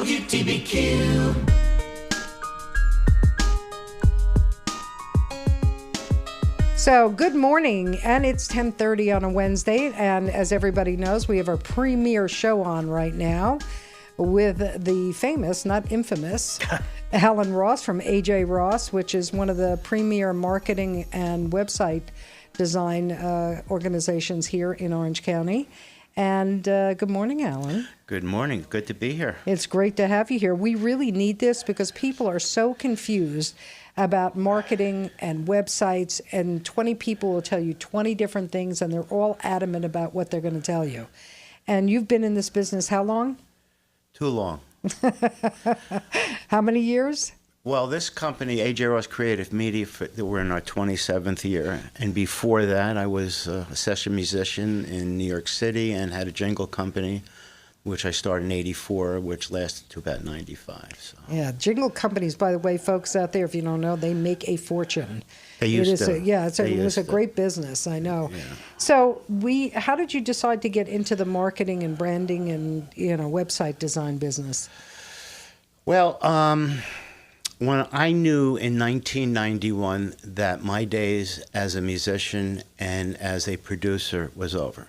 WTBQ. So good morning, and it's 10:30 on a Wednesday, and as everybody knows, we have our premiere show on right now with the famous, not infamous, Allan Ross from AJRoss, which is one of the premier marketing and website design organizations here in Orange County. And good morning, Allan. Good morning. Good to be here. It's great to have you here. We really need this because people are so confused about marketing and websites, and 20 people will tell you 20 different things, and they're all adamant about what they're going to tell you. And you've been in this business how long? Too long. How many years? Well, this company, AJRoss Creative Media, we're in our 27th year. And before that, I was a session musician in New York City and had a jingle company, which I started in 84, which lasted to about 95. So. Yeah, jingle companies, by the way, folks out there, if you don't know, they make a fortune. They used to. It was a great business, I know. Yeah. So how did you decide to get into the marketing and branding and website design business? Well, when I knew in 1991 that my days as a musician and as a producer was over.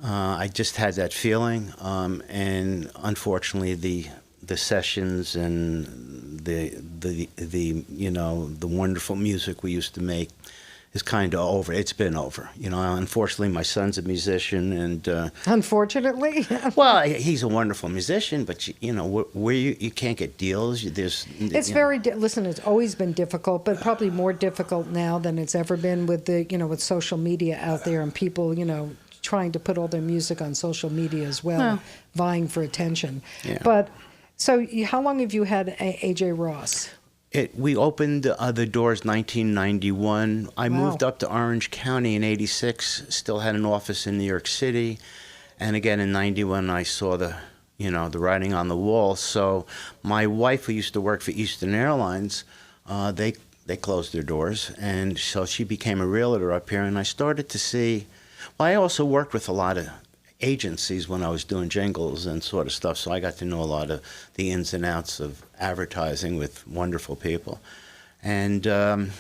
I just had that feeling, and unfortunately, the sessions and the wonderful music we used to make is kind of over. It's been over. Unfortunately, my son's a musician, and unfortunately, well, he's a wonderful musician, but where you can't get deals. Listen, it's always been difficult, but probably more difficult now than it's ever been with with social media out there and people trying to put all their music on social media as well, vying for attention. Yeah. But so how long have you had AJRoss? We opened the doors 1991. I moved up to Orange County in 86, still had an office in New York City. And again in 91, I saw the writing on the wall. So my wife, who used to work for Eastern Airlines, they closed their doors. And so she became a realtor up here. And I started to see, I also worked with a lot of agencies when I was doing jingles and sort of stuff, so I got to know a lot of the ins and outs of advertising with wonderful people. And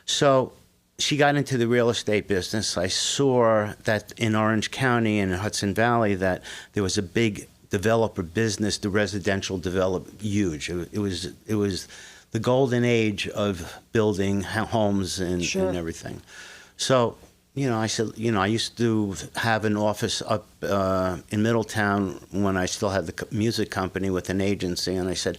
so she got into the real estate business. I saw that in Orange County and in Hudson Valley that there was a big developer business, the residential development, huge. It was the golden age of building homes and everything. So I said, I used to have an office up in Middletown when I still had the music company with an agency, and I said,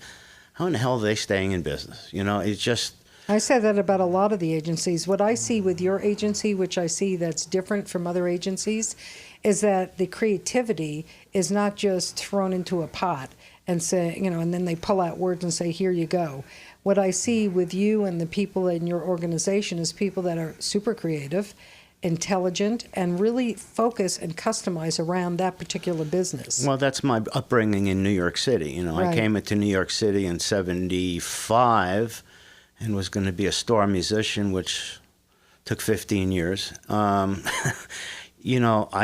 how in the hell are they staying in business? It's just... I said that about a lot of the agencies. What I see with your agency, which I see that's different from other agencies, is that the creativity is not just thrown into a pot and say, and then they pull out words and say, here you go. What I see with you and the people in your organization is people that are super creative, intelligent, and really focus and customize around that particular business. Well, that's my upbringing in New York City. Right. I came into New York City in 75 and was going to be a star musician, which took 15 years. I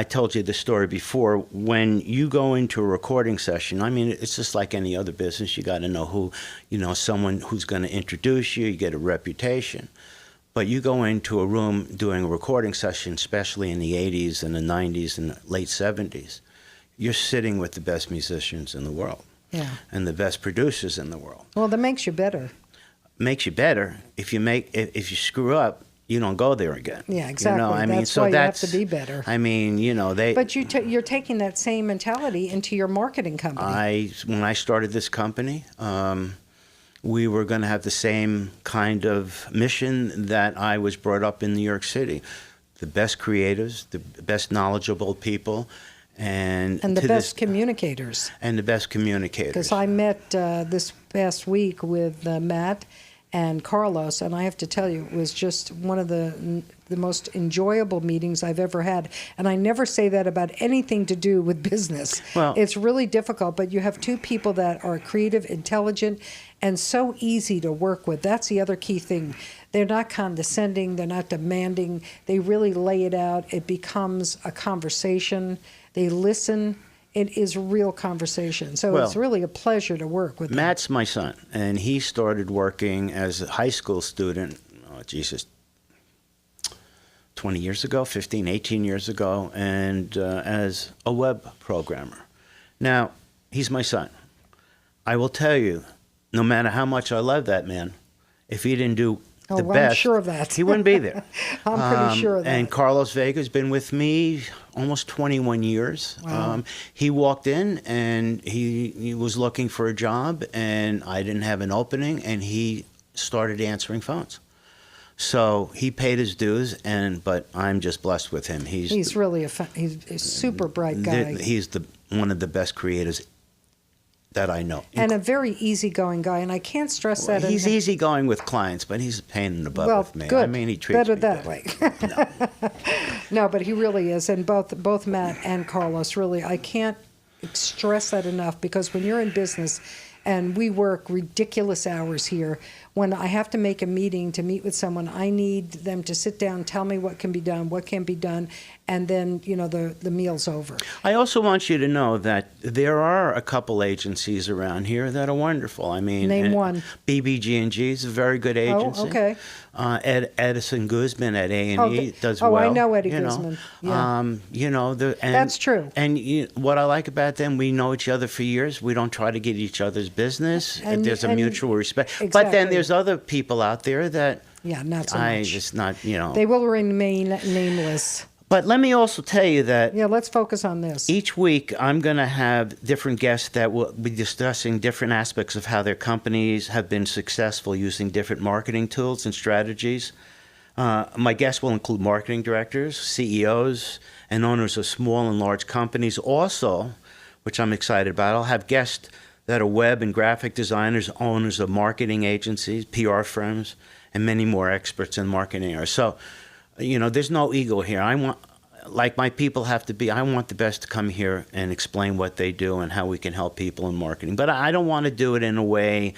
told you the story before. When you go into a recording session, it's just like any other business. You got to know who, someone who's going to introduce you. You get a reputation. But you go into a room doing a recording session, especially in the 80s and the 90s and late 70s, you're sitting with the best musicians in the world and the best producers in the world. Well, that makes you better. Makes you better. If you screw up, you don't go there again. Yeah, exactly. That's why you have to be better. But you're taking that same mentality into your marketing company. When I started this company, we were going to have the same kind of mission that I was brought up in New York City. The best creatives, the best knowledgeable people, and the best communicators. And the best communicators. Because I met this past week with Matt and Carlos, and I have to tell you, it was just one of the most enjoyable meetings I've ever had. And I never say that about anything to do with business. Well, it's really difficult, but you have two people that are creative, intelligent, and so easy to work with. That's the other key thing. They're not condescending, they're not demanding. They really lay it out. It becomes a conversation. They listen. it is real conversation. So Well, it's really a pleasure to work with them. Matt's my son, and he started working as a high school student, 20 years ago, 15, 18 years ago, and as a web programmer. Now, he's my son. I will tell you, no matter how much I love that man, if he didn't do the best, I'm sure of that. he wouldn't be there. I'm pretty sure of that. And Carlos Vega's been with me almost 21 years. Wow. He walked in and he was looking for a job, and I didn't have an opening, and he started answering phones. So he paid his dues, but I'm just blessed with him. He's really he's a super bright guy. He's one of the best creators that I know. And a very easygoing guy, and I can't stress that. He's easygoing with clients, but he's a pain in the butt with me. Good. I mean, he treats better me that good. way. No, but he really is, and both Matt and Carlos, really, I can't stress that enough, because when you're in business, and we work ridiculous hours here, when I have to make a meeting to meet with someone, I need them to sit down, tell me what can be done, what can be done, and then, the meal's over. I also want you to know that there are a couple agencies around here that are wonderful. I mean, Name one. BBG&G is a very good agency. Oh, okay. Edison Guzman at A&E does well. Oh, I know Eddie Guzman. Yeah. That's true. And what I like about them, we know each other for years. We don't try to get each other's business. There's a mutual respect. Exactly. But then there's other people out there that not so much. just not, They will remain nameless. But let me also tell you that let's focus on this. each week I'm going to have different guests that will be discussing different aspects of how their companies have been successful using different marketing tools and strategies. My guests will include marketing directors, CEOs, and owners of small and large companies. Also, which I'm excited about, I'll have guests that are web and graphic designers, owners of marketing agencies, PR firms, and many more experts in marketing areas. So, there's no ego here. I want, like my people have to be, I want the best to come here and explain what they do and how we can help people in marketing. But I don't want to do it in a way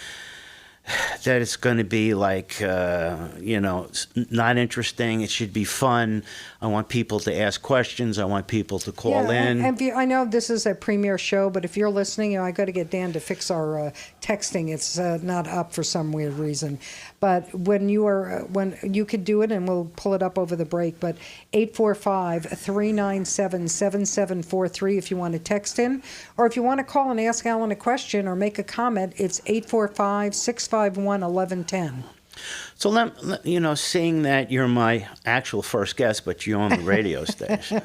that it's going to be like, not interesting. It should be fun. I want people to ask questions. I want people to call in. And I know this is a premiere show, but if you're listening, I got to get Dan to fix our texting. It's not up for some weird reason. But when you could do it, and we'll pull it up over the break, but 845-397-7743 if you want to text in. Or if you want to call and ask Allan a question or make a comment, it's 845-651-1110. So, seeing that you're my actual first guest, but you own the radio station,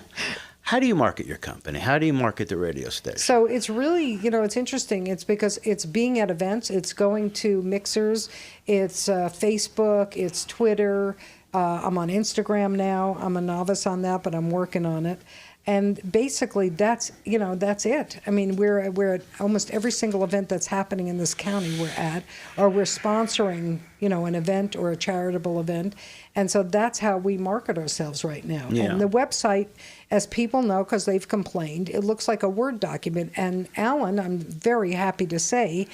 how do you market your company? How do you market the radio station? So it's really, it's interesting. It's because it's being at events. It's going to mixers. It's Facebook. It's Twitter. I'm on Instagram now. I'm a novice on that, but I'm working on it. And basically, that's it. I mean, we're at almost every single event that's happening in this county we're at, or we're sponsoring, an event or a charitable event. And so that's how we market ourselves right now. Yeah. And the website, as people know, because they've complained, it looks like a Word document. And Allan, I'm very happy to say,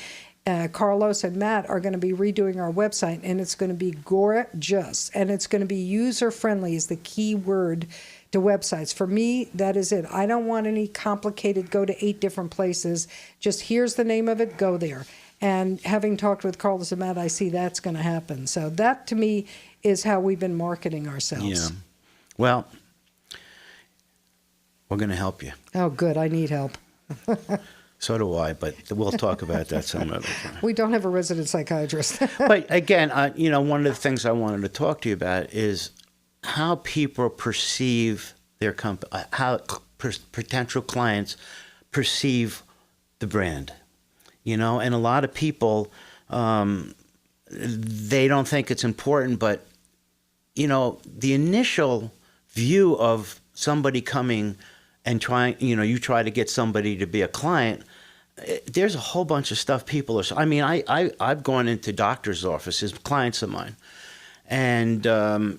Carlos and Matt are going to be redoing our website, and it's going to be gorgeous, and it's going to be user-friendly is the key word to websites. For me, that is it. I don't want any complicated, go to 8 different places. Just here's the name of it, go there. And having talked with Carlos and Matt, I see that's going to happen. So that, to me, is how we've been marketing ourselves. Yeah. Well, we're going to help you. Oh, good. I need help. So do I, but we'll talk about that some other time. We don't have a resident psychiatrist. But again, one of the things I wanted to talk to you about is how people perceive their company, how potential clients perceive the brand. And a lot of people, they don't think it's important, but, the initial view of somebody coming and trying, you try to get somebody to be a client, there's a whole bunch of stuff people are. I mean, I've gone into doctors' offices, clients of mine, and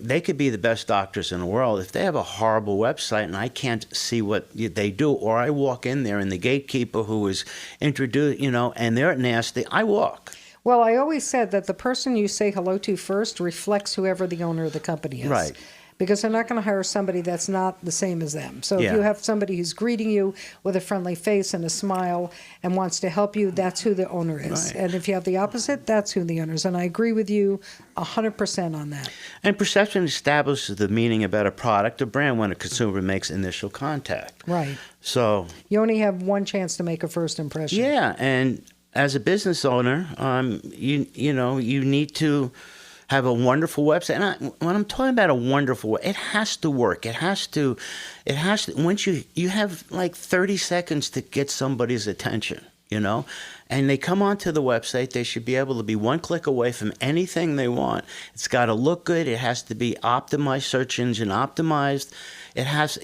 they could be the best doctors in the world. If they have a horrible website and I can't see what they do, or I walk in there and the gatekeeper who is introduced, and they're nasty, I walk. Well, I always said that the person you say hello to first reflects whoever the owner of the company is. Right. because they're not going to hire somebody that's not the same as them. So if Yeah. you have somebody who's greeting you with a friendly face and a smile and wants to help you, that's who the owner is. Right. And if you have the opposite, that's who the owner is. And I agree with you 100% on that. And perception establishes the meaning about a product or brand when a consumer makes initial contact. Right. So, You only have one chance to make a first impression. yeah, and as a business owner, you need to have a wonderful website. And when I'm talking about a wonderful, it has to work. It has to. Once you have like 30 seconds to get somebody's attention, and they come onto the website, they should be able to be one click away from anything they want. It's got to look good. It has to be optimized, search engine optimized. It has,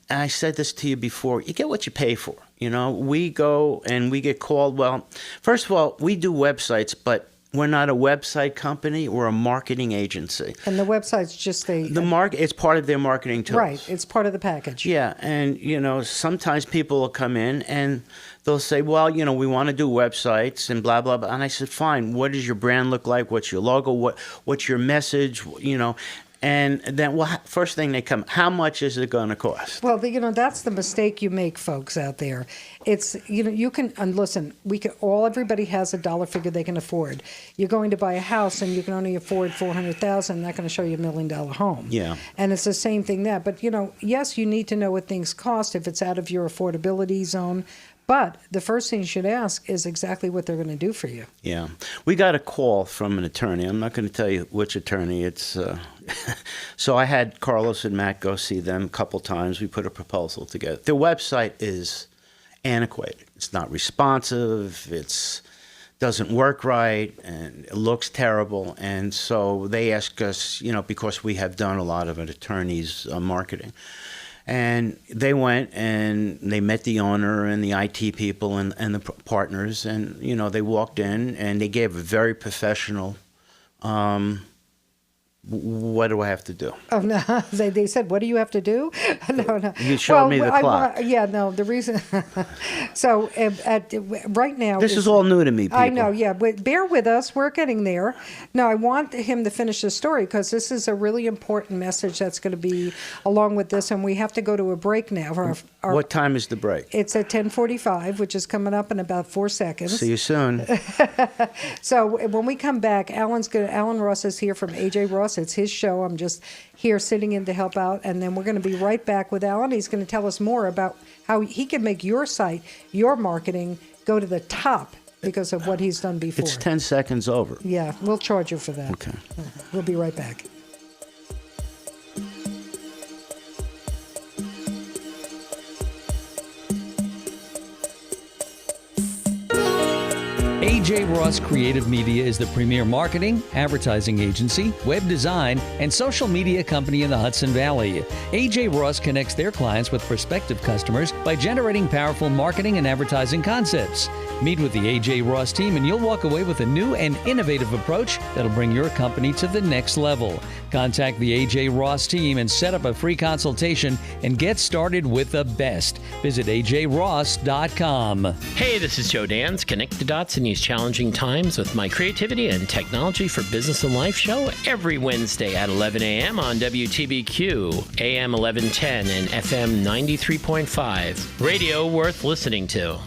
I said this to you before, you get what you pay for. We go and we get called. Well, first of all, we do websites, but we're not a website company. We're a marketing agency. And the website's just It's part of their marketing tools. Right. It's part of the package. Yeah. And, sometimes people will come in and they'll say, well, we want to do websites and blah, blah, blah. And I said, fine. What does your brand look like? What's your logo? What's your message? And then, first thing they come, how much is it going to cost? Well, that's the mistake you make, folks out there. It's, you can, and listen, everybody has a dollar figure they can afford. You're going to buy a house and you can only afford $400,000, not going to show you $1 million home. Yeah. And it's the same thing there. But, yes, you need to know what things cost if it's out of your affordability zone. But the first thing you should ask is exactly what they're going to do for you. Yeah. We got a call from an attorney. I'm not going to tell you which attorney. It's so I had Carlos and Matt go see them a couple times. We put a proposal together. Their website is antiquated. It's not responsive. It doesn't work right, and it looks terrible. And so they asked us, because we have done a lot of an attorney's marketing. And they went and they met the owner and the IT people and the partners. And, they walked in and they gave a very professional, what do I have to do? Oh, no. They said, what do you have to do? No. You showed me the clock. The reason. So right now. This is all new to me, people. I know, yeah. But bear with us. We're getting there. No, I want him to finish the story because this is a really important message that's going to be along with this. And we have to go to a break now. What time is the break? It's at 10:45, which is coming up in about 4 seconds. See you soon. So when we come back, Allan Ross is here from AJRoss. It's his show. I'm just here sitting in to help out. And then we're going to be right back with Allan. He's going to tell us more about how he can make your site, your marketing, go to the top because of what he's done before. It's 10 seconds over. Yeah, we'll charge you for that. Okay. We'll be right back. AJRoss Creative Media is the premier marketing, advertising agency, web design, and social media company in the Hudson Valley. AJRoss connects their clients with prospective customers by generating powerful marketing and advertising concepts. Meet with the AJRoss team and you'll walk away with a new and innovative approach that'll bring your company to the next level. Contact the AJRoss team and set up a free consultation and get started with the best. Visit AJRoss.com. Hey, this is Joe Dans. Connect the dots in these challenging times with my creativity and technology for business and life show every Wednesday at 11 a.m. on WTBQ, AM 1110 and FM 93.5. Radio worth listening to.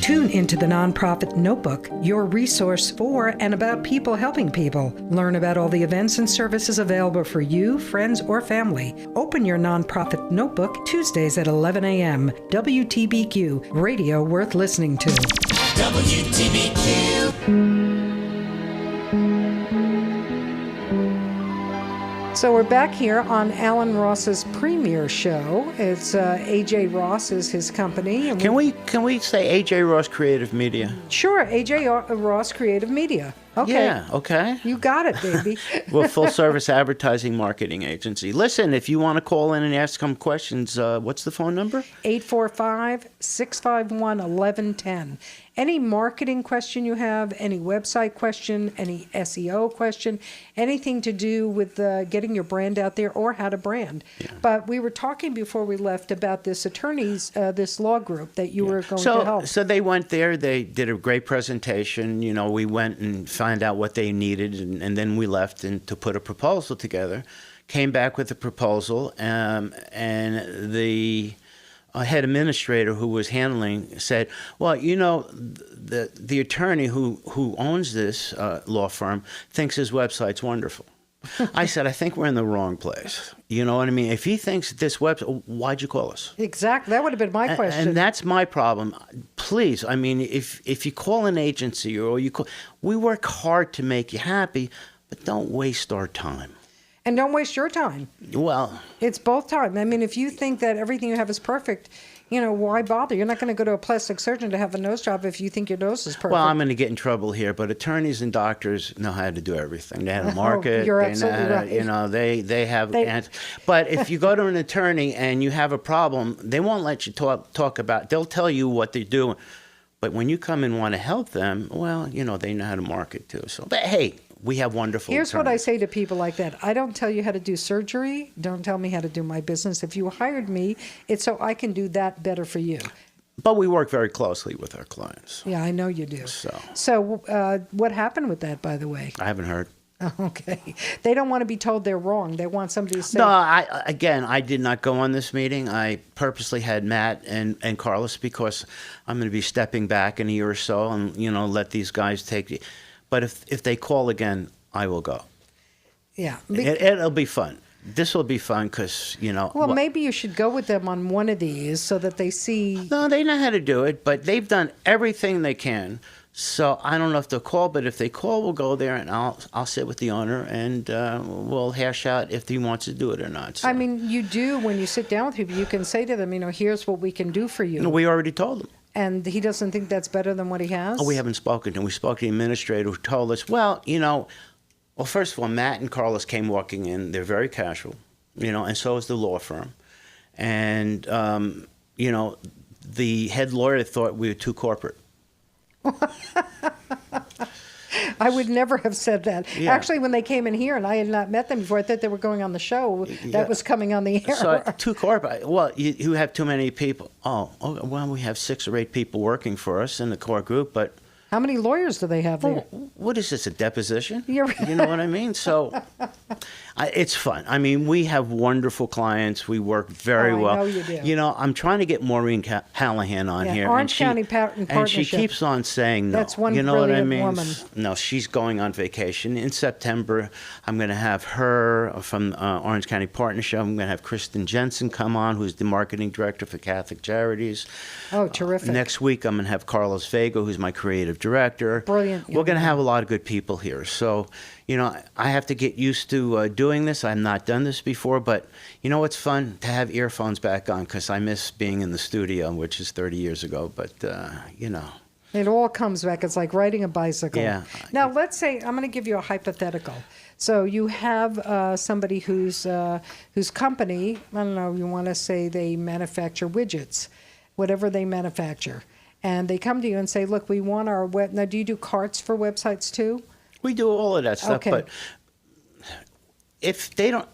Tune into the Nonprofit Notebook, your resource for and about people helping people. Learn about all the events and services available for you, friends, or family. Open your Nonprofit Notebook Tuesdays at 11 a.m. WTBQ, radio worth listening to. WTBQ. So we're back here on Allan Ross's premiere show. It's AJRoss is his company. And Can we say AJRoss Creative Media? Sure, AJRoss Creative Media. Okay. Yeah, okay. You got it, baby. We're a full-service advertising marketing agency. Listen, if you want to call in and ask some questions, what's the phone number? 845-651-1110. Any marketing question you have, any website question, any SEO question, anything to do with getting your brand out there or how to brand. Yeah. But we were talking before we left about this this law group that you were going to help. So they went there. They did a great presentation. We went and find out what they needed, and then we left and to put a proposal together. Came back with a proposal, and the head administrator who was handling said, well, you know, the attorney who owns this law firm thinks his website's wonderful. I said, I think we're in the wrong place. You know what I mean? If he thinks this website, why'd you call us? Exactly. That would have been my question. And that's my problem. Please, I mean, if you call an agency or you call, we work hard to make you happy, but don't waste our time. And don't waste your time. Well, it's both time. I mean, if you think that everything you have is perfect, you know, why bother? You're not going to go to a plastic surgeon to have a nose job if you think your nose is perfect. Well, I'm going to get in trouble here, but attorneys and doctors know how to do everything. They know how to market. You're absolutely right. You know, they have. But if you go to an attorney and you have a problem, they won't let you talk about. They'll tell you what they're doing. But when you come and want to help them, well, you know, they know how to market too. So, but hey, we have wonderful Here's attorneys. what I say to people like that. I don't tell you how to do surgery. Don't tell me how to do my business. If you hired me, it's so I can do that better for you. But we work very closely with our clients. Yeah, I know you do. So what happened with that, by the way? I haven't heard. Okay. They don't want to be told they're wrong. They want somebody to say... No, I did not go on this meeting. I purposely had Matt and Carlos because I'm going to be stepping back in a year or so and, you know, let these guys take... But if they call again, I will go. Yeah. It'll be fun. This will be fun because, you know... Well, maybe you should go with them on one of these so that they see... No, they know how to do it, but they've done everything they can. So I don't know if they'll call, but if they call, we'll go there and I'll sit with the owner and we'll hash out if he wants to do it or not. So. I mean, you do, when you sit down with people, you can say to them, you know, here's what we can do for you. No, we already told them. And he doesn't think that's better than what he has? Oh, we haven't spoken to him. We spoke to the administrator who told us, well, you know, well, first of all, Matt and Carlos came walking in. They're very casual, you know, and so is the law firm. And, you know, the head lawyer thought we were too corporate. I would never have said that. Yeah. Actually, when they came in here and I had not met them before, I thought they were going on the show that was coming on the air. So too corporate. Well, you have too many people. Oh, well, we have 6 or 8 people working for us in the core group, but... How many lawyers do they have there? What is this, a deposition? You know what I mean? So it's fun. I mean, we have wonderful clients. We work very well. I know you do. You know, I'm trying to get Maureen Callahan on here. Orange County Partnership. And she keeps on saying no. That's one you know what I brilliant mean? woman. No, she's going on vacation. In September, I'm going to have her from Orange County Partnership. I'm going to have Kristen Jensen come on, who's the marketing director for Catholic Charities. Oh, terrific. Next week, I'm going to have Carlos Vega, who's my creative director. Brilliant. We're going to have a lot of good people here. So, you know, I have to get used to doing this. I've not done this before, but you know, it's fun to have earphones back on because I miss being in the studio, which is 30 years ago. But, you know. It all comes back. It's like riding a bicycle. Yeah. Now, let's say, I'm going to give you a hypothetical. So you have somebody whose company, I don't know, you want to say they manufacture widgets, whatever they manufacture. And they come to you and say, look, we want our web. Now, do you do carts for websites too? We do all of that stuff. Okay. But if they don't,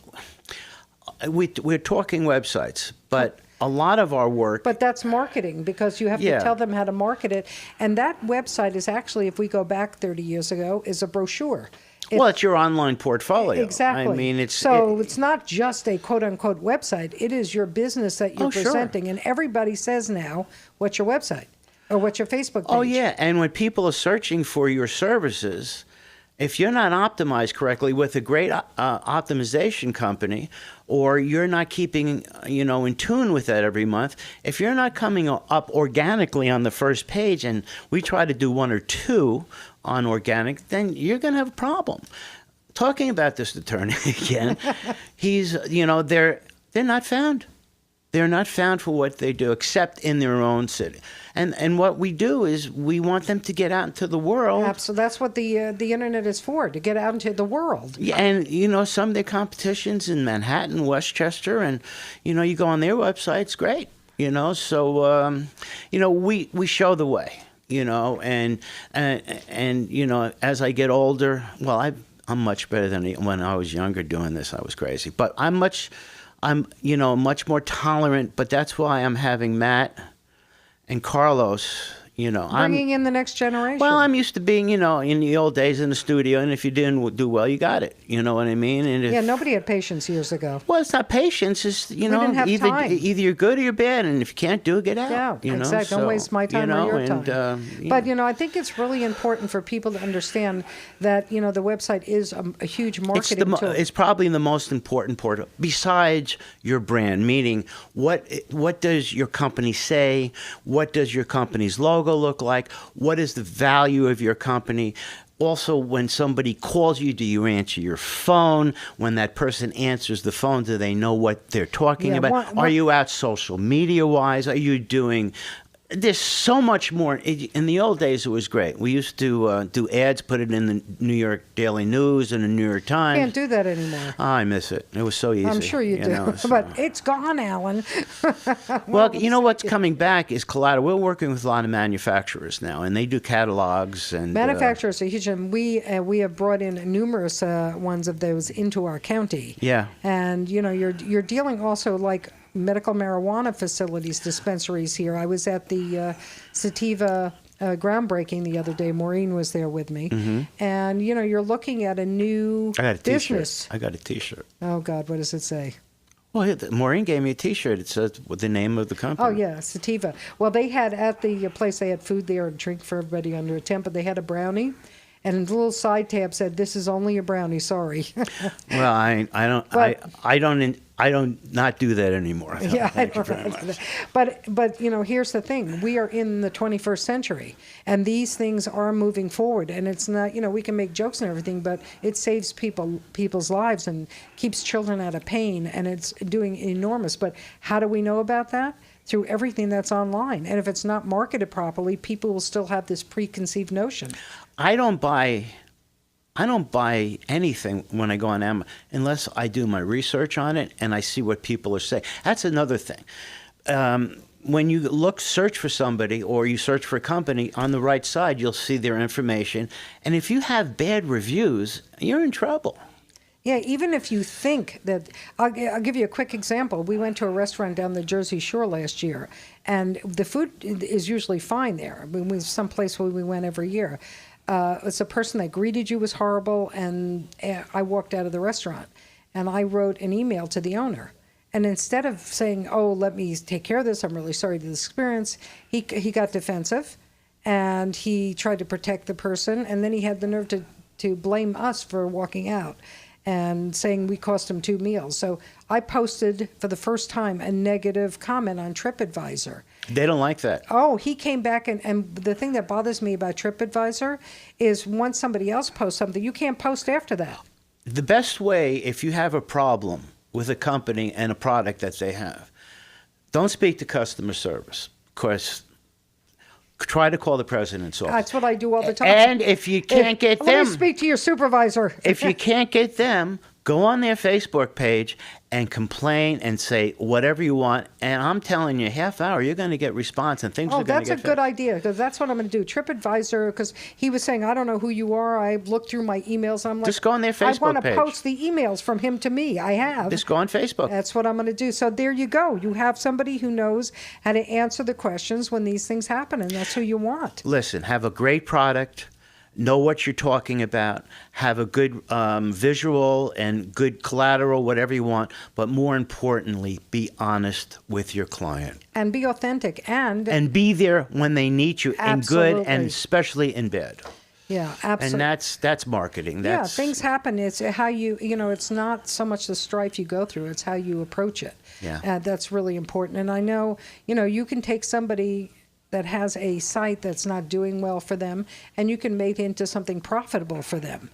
we're talking websites, but a lot of our work. But that's marketing because you have to tell them how to market it. And that website is actually, if we go back 30 years ago, is a brochure. Well, it's your online portfolio. Exactly. I mean, it's not just a quote-unquote website. It is your business that you're presenting. Sure. And everybody says now, what's your website? Or what's your Facebook page? Oh, yeah. And when people are searching for your services, if you're not optimized correctly with a great optimization company, or you're not keeping, you know, in tune with that every month, if you're not coming up organically on the first page, and we try to do 1 or 2 on organic, then you're going to have a problem. Talking about this attorney again, he's, you know, they're not found. They're not found for what they do, except in their own city. And what we do is we want them to get out into the world. Absolutely. That's what the internet is for, to get out into the world. Yeah, and, you know, some of their competitions in Manhattan, Westchester, and, you know, you go on their website, it's great, you know. So, you know, we show the way, you know, and you know, as I get older, well, I'm much better than when I was younger doing this. I was crazy. But I'm you know, much more tolerant, but that's why I'm having Matt and Carlos, Bringing in the next generation. Well, I'm used to being, in the old days in the studio, and if you didn't do well, you got it. You know what I mean? And yeah, nobody had patience years ago. Well, it's not patience. It's, didn't have time. Either you're good or you're bad, and if you can't do it, get out. Yeah, exactly. So, don't waste my time or your time. But, yeah. I think it's really important for people to understand that, the website is a huge marketing tool. It's probably the most important part, besides your brand, meaning what does your company say? What does your company's logo look like? What is the value of your company? Also, when somebody calls you, do you answer your phone? When that person answers the phone, do they know what they're talking about? Are you out social media-wise? Are you doing... There's so much more. In the old days, it was great. We used to do ads, put it in the New York Daily News and the New York Times. Can't do that anymore. Oh, I miss it. It was so easy. I'm sure you do. But it's gone, Alan. Well, what's coming back is collateral. We're working with a lot of manufacturers now, and they do catalogs. And manufacturers are huge, and we have brought in numerous ones of those into our county. Yeah. And, you're dealing also like medical marijuana facilities, dispensaries here. I was at the sativa groundbreaking the other day. Maureen was there with me. Mm-hmm. And, you're looking at a new business. I got a T-shirt. Oh, God, what does it say? Well, Maureen gave me a T-shirt. It says the name of the company. Oh, yeah, sativa. Well, they had at the place, they had food there and drink for everybody under a tent, but they had a brownie. And the little side tab said, "This is only a brownie. Sorry." Well, I don't not do that anymore. Yeah, Thank you very much. But here's the thing: we are in the 21st century, and these things are moving forward. And it's not, we can make jokes and everything, but it saves people's lives and keeps children out of pain, and it's doing enormous. But how do we know about that? Through everything that's online. And if it's not marketed properly, people will still have this preconceived notion. I don't buy anything when I go on Amazon unless I do my research on it and I see what people are saying. That's another thing. When you search for somebody or you search for a company, on the right side, you'll see their information. And if you have bad reviews, you're in trouble. Yeah, even if you think that, I'll give you a quick example. We went to a restaurant down the Jersey Shore last year, and the food is usually fine there. I mean, someplace where we went every year. It's a person that greeted you was horrible, and I walked out of the restaurant, and I wrote an email to the owner. And instead of saying, "Oh, let me take care of this, I'm really sorry to this experience," he got defensive, and he tried to protect the person, and then he had the nerve to blame us for walking out and saying we cost him 2 meals. So I posted for the first time a negative comment on TripAdvisor. They don't like that. Oh, he came back, and the thing that bothers me about TripAdvisor is once somebody else posts something, you can't post after that. The best way, if you have a problem with a company and a product that they have, don't speak to customer service. Of course, try to call the president's office. That's what I do all the time. And if you can't get them... Let me speak to your supervisor. If you can't get them, go on their Facebook page and complain and say whatever you want. And I'm telling you, half hour, you're going to get response and things are going to get fixed. Oh, that's a good idea, because that's what I'm going to do. TripAdvisor, because he was saying, I don't know who you are. I looked through my emails. I'm like, just go on their Facebook page. I want to post the emails from him to me. I have. Just go on Facebook. That's what I'm going to do. So there you go. You have somebody who knows how to answer the questions when these things happen, and that's who you want. Listen, have a great product. Know what you're talking about, have a good visual and good collateral, whatever you want, but more importantly, be honest with your client. And be authentic. And be there when they need you, absolutely. in good and especially in bad. Yeah, absolutely. And that's marketing. That's, things happen. It's how it's not so much the strife you go through, it's how you approach it. Yeah. That's really important. And I know, you can take somebody that has a site that's not doing well for them, and you can make it into something profitable for them.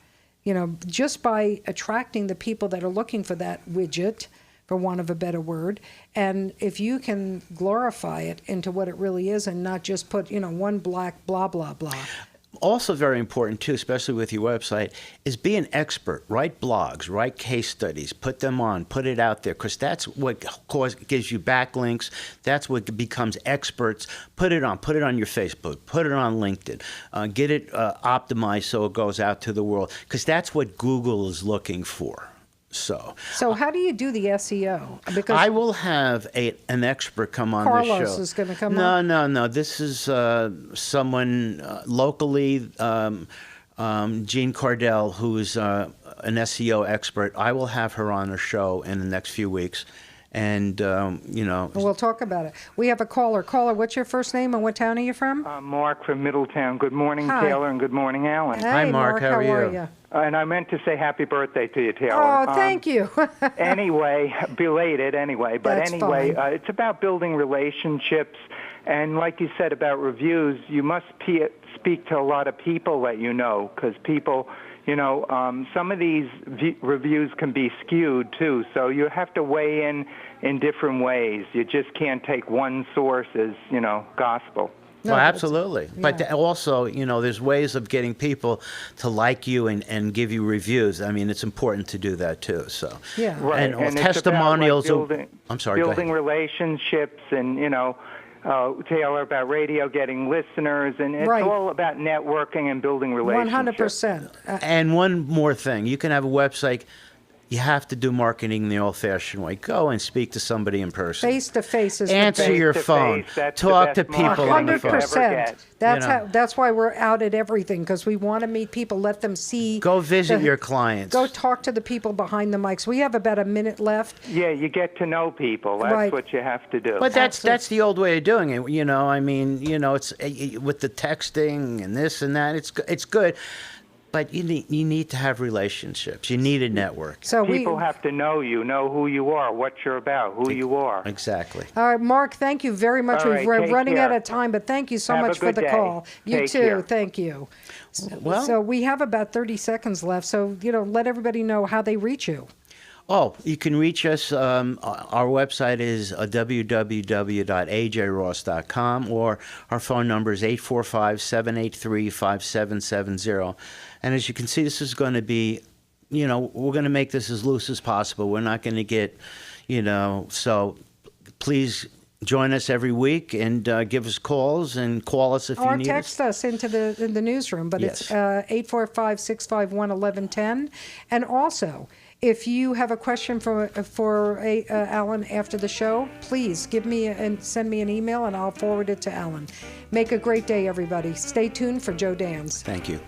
Just by attracting the people that are looking for that widget, for want of a better word, and if you can glorify it into what it really is and not just put, one black blah, blah, blah. Also very important, too, especially with your website, is be an expert. Write blogs, write case studies, put them on, put it out there, because that's what gives you backlinks. That's what becomes experts. Put it on your Facebook, put it on LinkedIn. Get it optimized so it goes out to the world, because that's what Google is looking for. So how do you do the SEO? Because I will have an expert come on the show. Carlos is going to come on? No. This is someone locally, Jean Cardell, who is an SEO expert. I will have her on the show in the next few weeks. And, we'll talk about it. We have a caller. Caller, what's your first name and what town are you from? Mark from Middletown. Good morning, Hi. Taylor, and good morning, Allan. Hey, Hi, Mark. How are you? And I meant to say happy birthday to you, Taylor. Oh, thank you. Anyway, belated anyway. But That's anyway, fine. it's about building relationships. And like you said about reviews, you must speak to a lot of people that you know, because people, some of these reviews can be skewed, too. So you have to weigh in different ways. You just can't take one source as, gospel. Well, absolutely. Yeah. But also, there's ways of getting people to like you and give you reviews. I mean, it's important to do that, too. So, yeah. Right. And testimonials. It's about, like, I'm sorry, building relationships and, Taylor, about radio, getting listeners, and it's all about networking and building relationships. 100%. And one more thing. You can have a website. You have to do marketing the old-fashioned way. Go and speak to somebody in person. Face-to-face is Answer your phone. Talk to people on the phone. 100%. That's why we're out at everything, because we want to meet people, let them see. Go visit your clients. Go talk to the people behind the mics. We have about a minute left. Yeah, you get to know people. That's what you have to do. But that's the old way of doing it. It's with the texting and this and that. It's good. But you need to have relationships. You need a network. So people have to know you, know who you are, what you're about, who you are. Exactly. All right, Mark, thank you very much. We're running out of time, but thank you so much for the call. You too. Thank you. Well, so we have about 30 seconds left. So, let everybody know how they reach you. Oh, you can reach us. Our website is www.ajross.com, or our phone number is 845-783-5770. And as you can see, this is going to be, we're going to make this as loose as possible. We're not going to get, so please join us every week and give us calls and call us if you need us. Or text us into the newsroom, but it's 845-651-1110. And also, if you have a question for Allan after the show, please give me and send me an email, and I'll forward it to Allan. Make a great day, everybody. Stay tuned for Joe Dan's. Thank you.